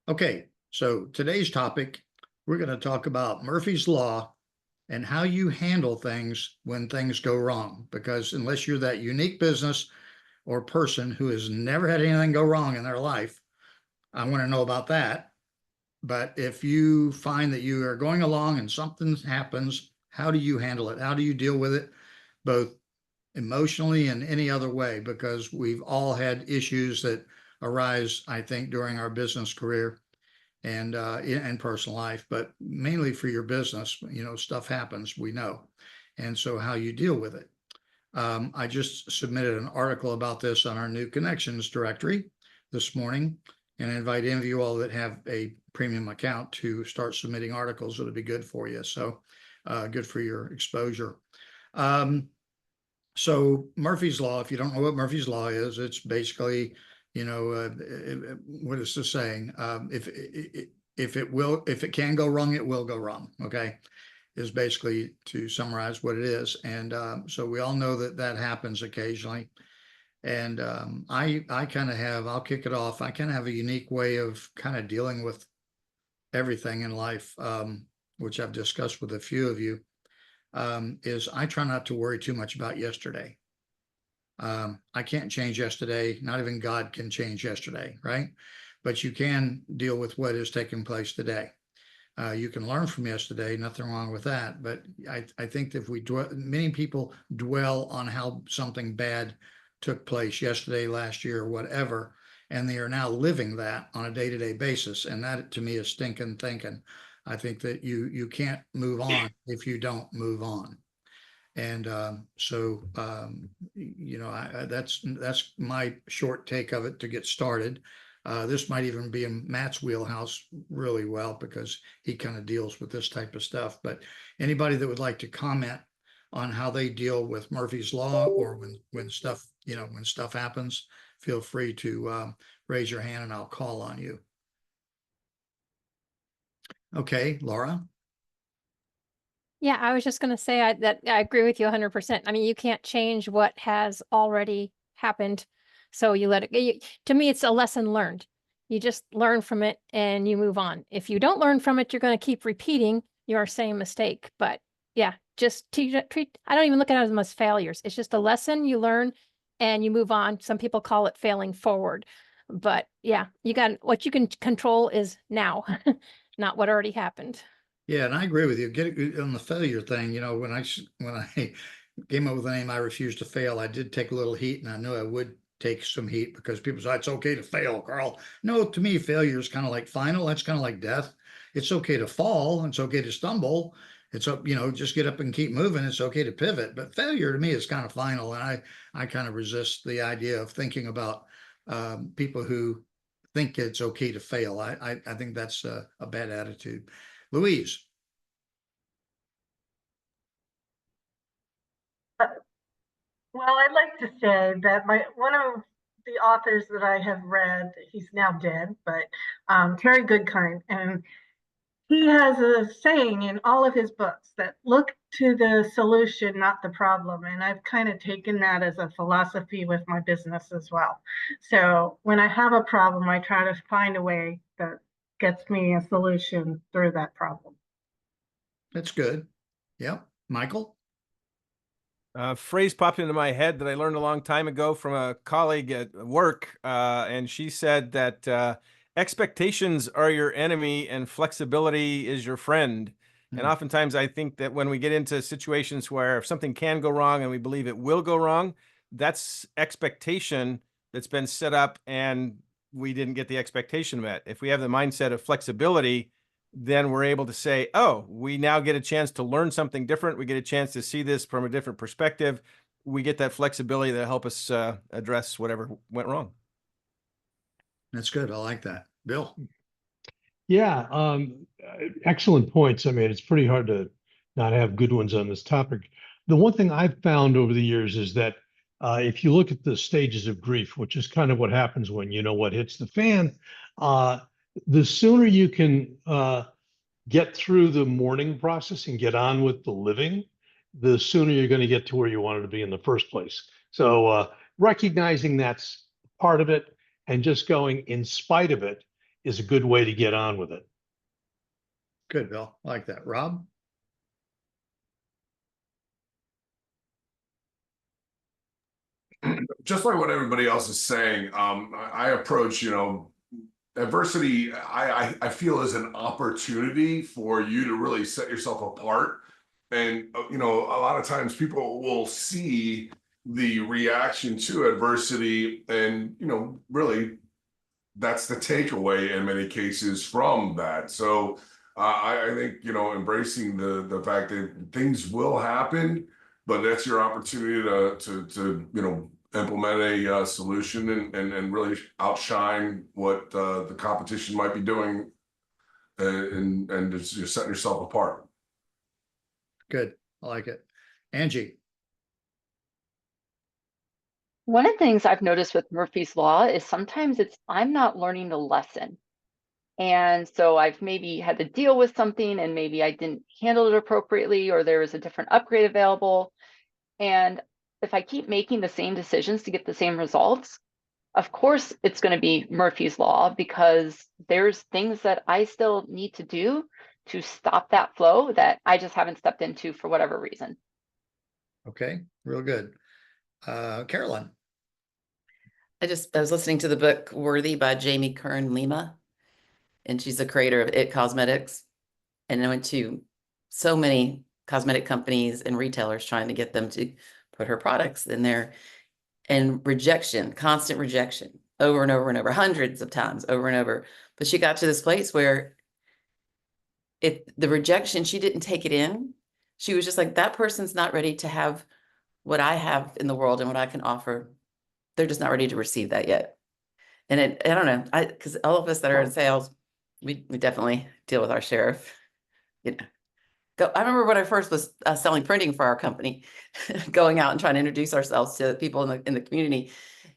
Okay, so today's topic, we're going to talk about Murphy's Law and how you handle things when things go wrong. Because unless you're that unique business or person who has never had anything go wrong in their life, I want to know about that. But if you find that you are going along and something happens, how do you handle it? How do you deal with it, both emotionally and any other way? Because we've all had issues that arise, I think, during our business career and personal life, but mainly for your business. Stuff happens, we know. And so how you deal with it. I just submitted an article about this on our new connections directory this morning, and I invite any of you all that have a premium account to start submitting articles. It'll be good for you. So good for your exposure. So Murphy's Law, if you don't know what Murphy's Law is, it's basically, what is the saying? If it can go wrong, it will go wrong. Okay, is basically to summarize what it is. And so we all know that happens occasionally. And I kind of have, I'll kick it off. I kind of have a unique way of kind of dealing with everything in life, which I've discussed with a few of you. Is I try not to worry too much about yesterday. I can't change yesterday. Not even God can change yesterday, right? But you can deal with what is taking place today. You can learn from yesterday, nothing wrong with that. But I think that if many people dwell on how something bad took place yesterday, last year, or whatever, and they are now living that on a day-to-day basis. And that to me is stinking thinking. I think that you can't move on if you don't move on. And that's my short take of it to get started. This might even be in Matt's wheelhouse really well because he kind of deals with this type of stuff. But anybody that would like to comment on how they deal with Murphy's Law, or when stuff happens, feel free to raise your hand and I'll call on you. Okay, Laura. Yeah, I was just going to say that I agree with you 100%. I mean, you can't change what has already happened. So you let it, to me, it's a lesson learned. You just learn from it and you move on. If you don't learn from it, you're going to keep repeating your same mistake. But yeah, just treat, I don't even look at it as failures. It's just a lesson you learn and you move on. Some people call it failing forward. But yeah, what you can control is now, not what already happened. Yeah, and I agree with you. Get it on the failure thing. When I came up with the name "I Refuse to Fail," I did take a little heat, and I knew I would take some heat because people say it's okay to fail, Carl. No, to me, failure is kind of like final. That's kind of like death. It's okay to fall. It's okay to stumble. It's up, just get up and keep moving. It's okay to pivot. But failure to me is kind of final, and I kind of resist the idea of thinking about people who think it's okay to fail. I think that's a bad attitude. Louise. Well, I'd like to say that one of the authors that I have read, he's now dead, but Terry Goodkind, and he has a saying in all of his books that look to the solution, not the problem. And I've kind of taken that as a philosophy with my business as well. So when I have a problem, I try to find a way that gets me a solution through that problem. That's good. Yep. Michael? Phrase popped into my head that I learned a long time ago from a colleague at work, and she said that expectations are your enemy and flexibility is your friend. And oftentimes I think that when we get into situations where if something can go wrong and we believe it will go wrong, that's expectation that's been set up and we didn't get the expectation met. If we have the mindset of flexibility, then we're able to say, oh, we now get a chance to learn something different. We get a chance to see this from a different perspective. We get that flexibility that help us address whatever went wrong. That's good. I like that. Bill? Yeah, excellent points. I mean, it's pretty hard to not have good ones on this topic. The one thing I've found over the years is that if you look at the stages of grief, which is kind of what happens when what hits the fan, the sooner you can get through the mourning process and get on with the living, the sooner you're going to get to where you wanted to be in the first place. So recognizing that's part of it and just going in spite of it is a good way to get on with it. Good, Bill. I like that. Rob? Just like what everybody else is saying, I approach, adversity, I feel is an opportunity for you to really set yourself apart. And, a lot of times people will see the reaction to adversity and, really that's the takeaway in many cases from that. So I think, embracing the fact that things will happen, but that's your opportunity to implement a solution and really outshine what the competition might be doing, and you're setting yourself apart. Good. I like it. Angie? One of the things I've noticed with Murphy's Law is sometimes I'm not learning the lesson. And so I've maybe had to deal with something and maybe I didn't handle it appropriately, or there was a different upgrade available. And if I keep making the same decisions to get the same results, of course it's going to be Murphy's Law, because there's things that I still need to do to stop that flow that I just haven't stepped into for whatever reason. Okay, real good. Carolyn? I was listening to the book Worthy by Jamie Kern Lima, and she's the creator of It Cosmetics. And I went to so many cosmetic companies and retailers trying to get them to put her products in there, and rejection, constant rejection, over and over and over, hundreds of times, over and over. But she got to this place where the rejection, she didn't take it in. She was just like, that person's not ready to have what I have in the world and what I can offer. They're just not ready to receive that yet. And I don't know, because all of us that are in sales, we definitely deal with our share of, I remember when I first was selling printing for our company, going out and trying to introduce ourselves to people in the community,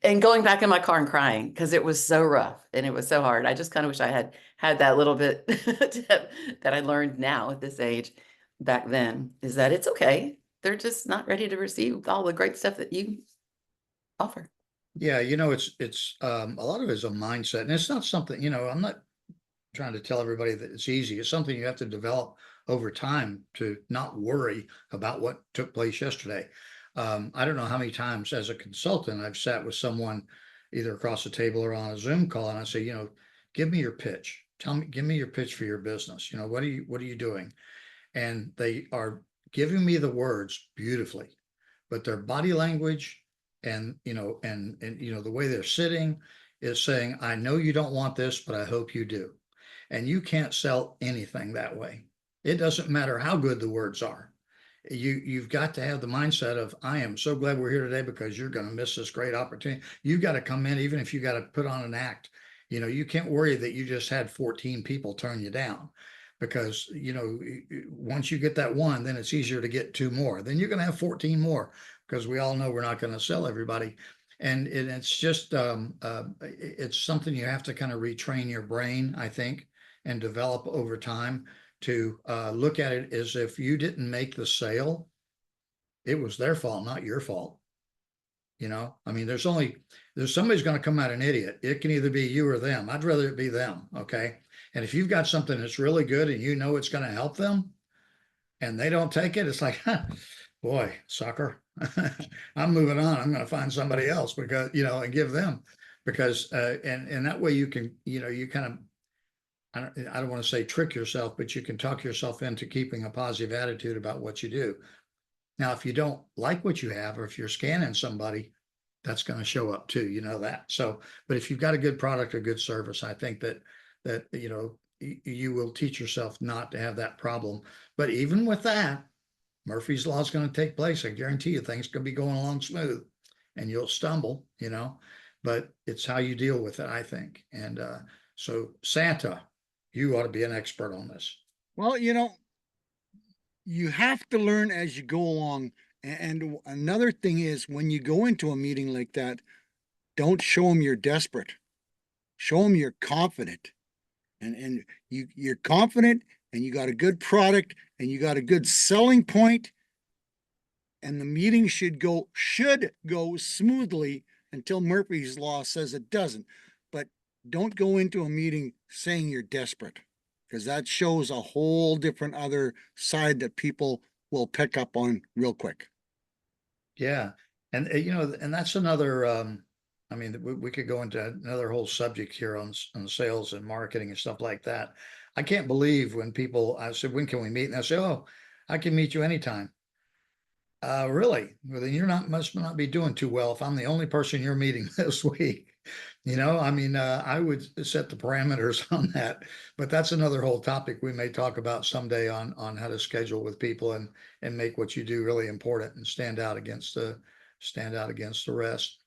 and going back in my car and crying because it was so rough and it was so hard. I just kind of wish I had that little bit that I learned now at this age back then, is that it's okay. They're just not ready to receive all the great stuff that you offer. Yeah, it's a lot of it is a mindset, and it's not something, I'm not trying to tell everybody that it's easy. It's something you have to develop over time to not worry about what took place yesterday. I don't know how many times as a consultant I've sat with someone either across the table or on a Zoom call, and I say, give me your pitch. Give me your pitch for your business. What are you doing? And they are giving me the words beautifully, but their body language and the way they're sitting is saying, I know you don't want this, but I hope you do. And you can't sell anything that way. It doesn't matter how good the words are. You've got to have the mindset of, I am so glad we're here today because you're going to miss this great opportunity. You've got to come in, even if you got to put on an act. You can't worry that you just had 14 people turn you down, because once you get that one, then it's easier to get 2 more. Then you're going to have 14 more, because we all know we're not going to sell everybody. And it's just it's something you have to kind of retrain your brain, I think, and develop over time to look at it as if you didn't make the sale, it was their fault, not your fault. There's somebody's going to come out an idiot. It can either be you or them. I'd rather it be them. Okay. And if you've got something that's really good and it's going to help them and they don't take it, it's like, boy, sucker, I'm moving on. I'm going to find somebody else, because, and give them, because, and that way you can, you kind of, I don't want to say trick yourself, but you can talk yourself into keeping a positive attitude about what you do. Now, if you don't like what you have, or if you're scanning somebody, that's going to show up too, that. So, but if you've got a good product or good service, I think that you will teach yourself not to have that problem. But even with that, Murphy's Law is going to take place. I guarantee you things can be going along smooth, and you'll stumble, but it's how you deal with it, I think. And so Santa, you ought to be an expert on this. Well, you have to learn as you go along. And another thing is, when you go into a meeting like that, don't show them you're desperate. Show them you're confident. And you're confident, and you got a good product, and you got a good selling point, and the meeting should go smoothly until Murphy's Law says it doesn't. But don't go into a meeting saying you're desperate, because that shows a whole different other side that people will pick up on real quick. Yeah, and you know, and that's another. I mean, we could go into another whole subject here on sales and marketing and stuff like that. I can't believe when people, I said, when can we meet? And I say, oh, I can meet you anytime. Really? Well, then must not be doing too well if I'm the only person you're meeting this week. You know, I mean, I would set the parameters on that, but that's another whole topic we may talk about someday on how to schedule with people and make what you do really important and stand out against the rest.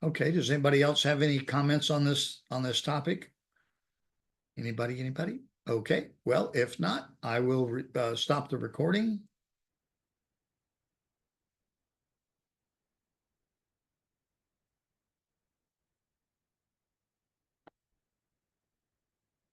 Okay, does anybody else have any comments on this topic? Anybody? Okay, well, if not, I will stop the recording